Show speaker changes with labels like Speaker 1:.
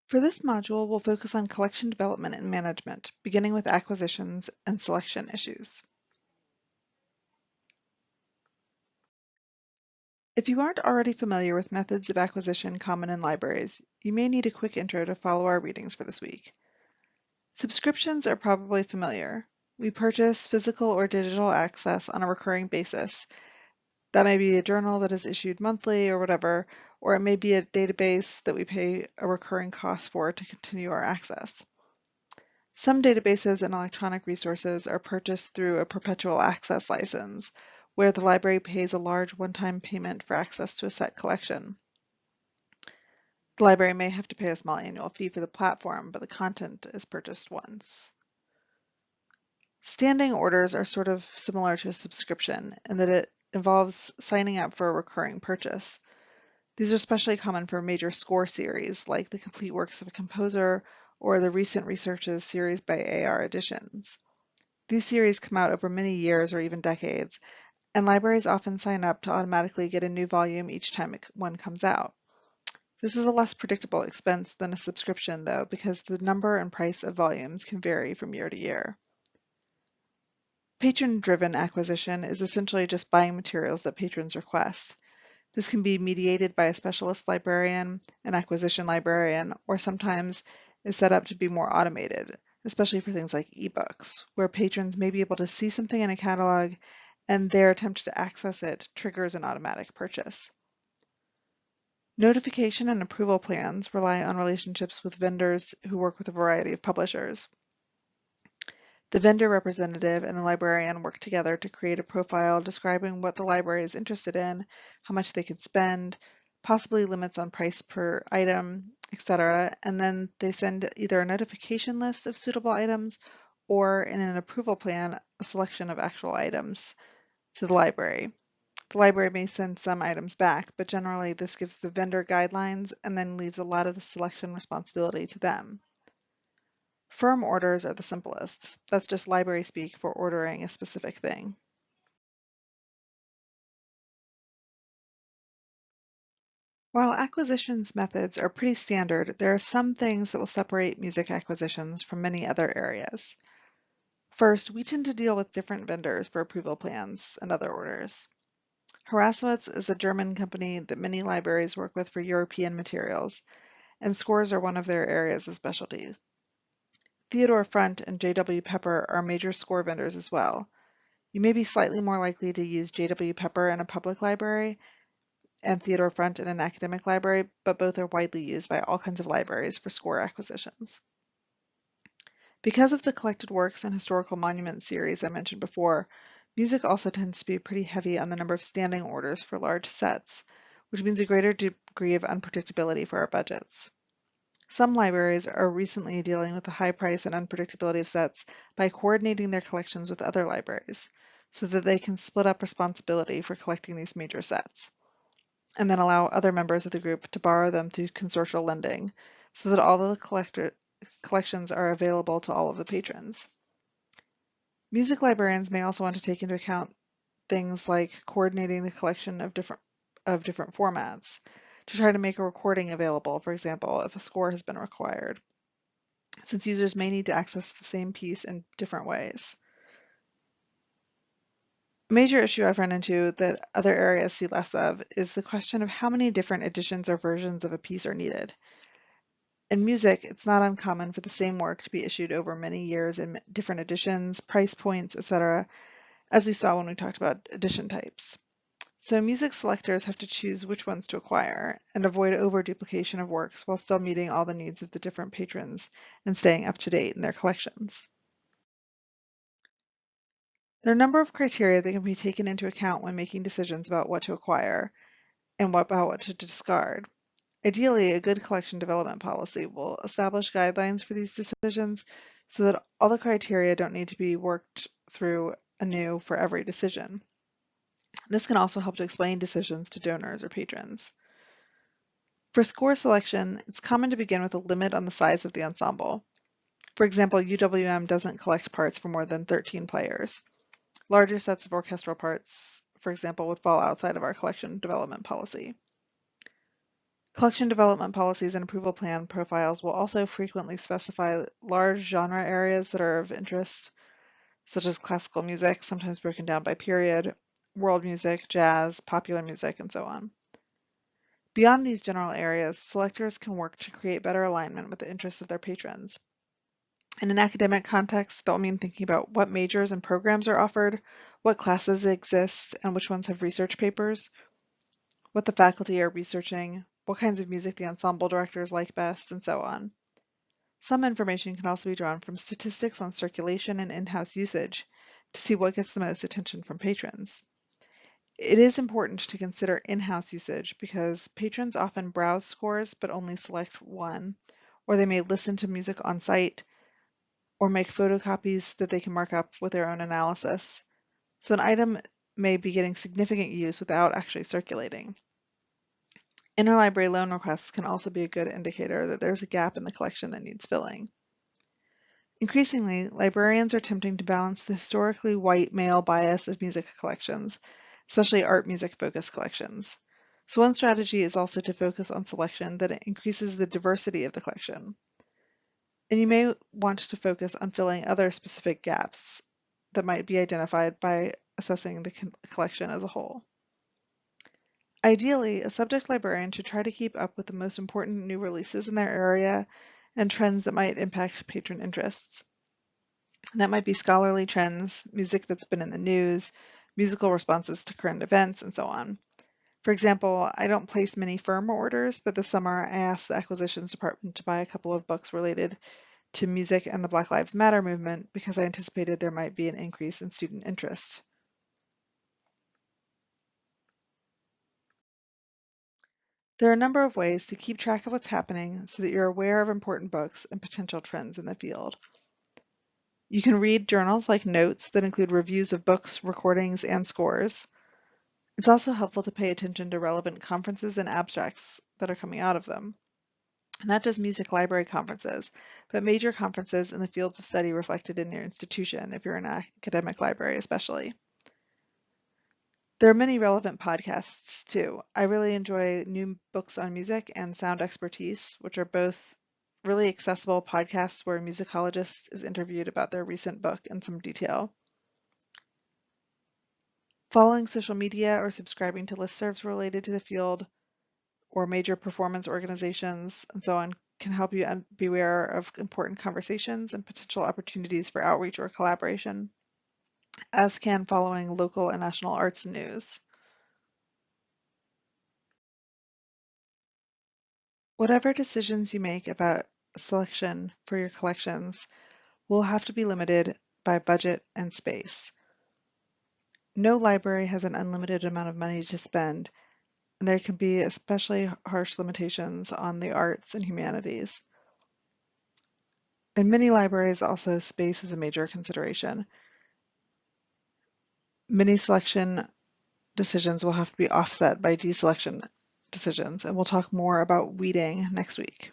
Speaker 1: For this module, we'll focus on collection development and management, beginning with acquisitions and selection issues. If you aren't already familiar with methods of acquisition common in libraries, you may need a quick intro to follow our readings for this week. Subscriptions are probably familiar. We purchase physical or digital access on a recurring basis. That may be a journal that is issued monthly or whatever, or it may be a database that we pay a recurring cost for to continue our access. Some databases and electronic resources are purchased through a perpetual access license, where the library pays a large one-time payment for access to a set collection. The library may have to pay a small annual fee for the platform, but the content is purchased once. Standing orders are sort of similar to a subscription in that it involves signing up for a recurring purchase. These are especially common for major score series, like the complete works of a composer or the recent researches series by AR Editions. These series come out over many years or even decades, and libraries often sign up to automatically get a new volume each time one comes out. This is a less predictable expense than a subscription, though, because the number and price of volumes can vary from year to year. Patron-driven acquisition is essentially just buying materials that patrons request. This can be mediated by a specialist librarian, an acquisition librarian, or sometimes is set up to be more automated, especially for things like ebooks, where patrons may be able to see something in a catalog and their attempt to access it triggers an automatic purchase. Notification and approval plans rely on relationships with vendors who work with a variety of publishers. The vendor representative and the librarian work together to create a profile describing what the library is interested in, how much they could spend, possibly limits on price per item, etc. And then they send either a notification list of suitable items or in an approval plan, a selection of actual items to the library. The library may send some items back, but generally this gives the vendor guidelines and then leaves a lot of the selection responsibility to them. Firm orders are the simplest. That's just library speak for ordering a specific thing. While acquisitions methods are pretty standard, there are some things that will separate music acquisitions from many other areas. First, we tend to deal with different vendors for approval plans and other orders. Herauswitz is a German company that many libraries work with for European materials, and scores are one of their areas of specialty. Theodore Front and J.W. Pepper are major score vendors as well. You may be slightly more likely to use J.W. Pepper in a public library and Theodore Front in an academic library, but both are widely used by all kinds of libraries for score acquisitions. Because of the collected works and historical monuments series I mentioned before, music also tends to be pretty heavy on the number of standing orders for large sets, which means a greater degree of unpredictability for our budgets. Some libraries are recently dealing with the high price and unpredictability of sets by coordinating their collections with other libraries, so that they can split up responsibility for collecting these major sets, and then allow other members of the group to borrow them through consortial lending, so that all of the collections are available to all of the patrons. Music librarians may also want to take into account things like coordinating the collection of different formats to try to make a recording available, for example, if a score has been required, since users may need to access the same piece in different ways. A major issue I've run into that other areas see less of is the question of how many different editions or versions of a piece are needed. In music, it's not uncommon for the same work to be issued over many years in different editions, price points, etc., as we saw when we talked about edition types. So music selectors have to choose which ones to acquire and avoid over-duplication of works while still meeting all the needs of the different patrons and staying up to date in their collections. There are a number of criteria that can be taken into account when making decisions about what to acquire and about what to discard. Ideally, a good collection development policy will establish guidelines for these decisions so that all the criteria don't need to be worked through anew for every decision. This can also help to explain decisions to donors or patrons. For score selection, it's common to begin with a limit on the size of the ensemble. For example, UWM doesn't collect parts for more than 13 players. Larger sets of orchestral parts, for example, would fall outside of our collection development policy. Collection development policies and approval plan profiles will also frequently specify large genre areas that are of interest, such as classical music, sometimes broken down by period, world music, jazz, popular music, and so on. Beyond these general areas, selectors can work to create better alignment with the interests of their patrons. In an academic context, that will mean thinking about what majors and programs are offered, what classes exist, and which ones have research papers, what the faculty are researching, what kinds of music the ensemble directors like best, and so on. Some information can also be drawn from statistics on circulation and in-house usage to see what gets the most attention from patrons. It is important to consider in-house usage because patrons often browse scores but only select one, or they may listen to music on site or make photocopies that they can mark up with their own analysis. So an item may be getting significant use without actually circulating. Interlibrary loan requests can also be a good indicator that there's a gap in the collection that needs filling. Increasingly, librarians are attempting to balance the historically white male bias of music collections, especially art music-focused collections. So one strategy is also to focus on selection that increases the diversity of the collection. And you may want to focus on filling other specific gaps that might be identified by assessing the collection as a whole. Ideally, a subject librarian should try to keep up with the most important new releases in their area and trends that might impact patron interests. That might be scholarly trends, music that's been in the news, musical responses to current events, and so on. For example, I don't place many firm orders, but this summer I asked the acquisitions department to buy a couple of books related to music and the Black Lives Matter movement because I anticipated there might be an increase in student interest. There are a number of ways to keep track of what's happening so that you're aware of important books and potential trends in the field. You can read journals like Notes that include reviews of books, recordings, and scores. It's also helpful to pay attention to relevant conferences and abstracts that are coming out of them. Not just music library conferences, but major conferences in the fields of study reflected in your institution, if you're in an academic library especially. There are many relevant podcasts too. I really enjoy New Books on Music and Sound Expertise, which are both really accessible podcasts where a musicologist is interviewed about their recent book in some detail. Following social media or subscribing to listservs related to the field or major performance organizations and so on can help you be aware of important conversations and potential opportunities for outreach or collaboration, as can following local and national arts news. Whatever decisions you make about selection for your collections will have to be limited by budget and space. No library has an unlimited amount of money to spend, and there can be especially harsh limitations on the arts and humanities. In many libraries, also space is a major consideration. Many selection decisions will have to be offset by deselection decisions, and we'll talk more about weeding next week.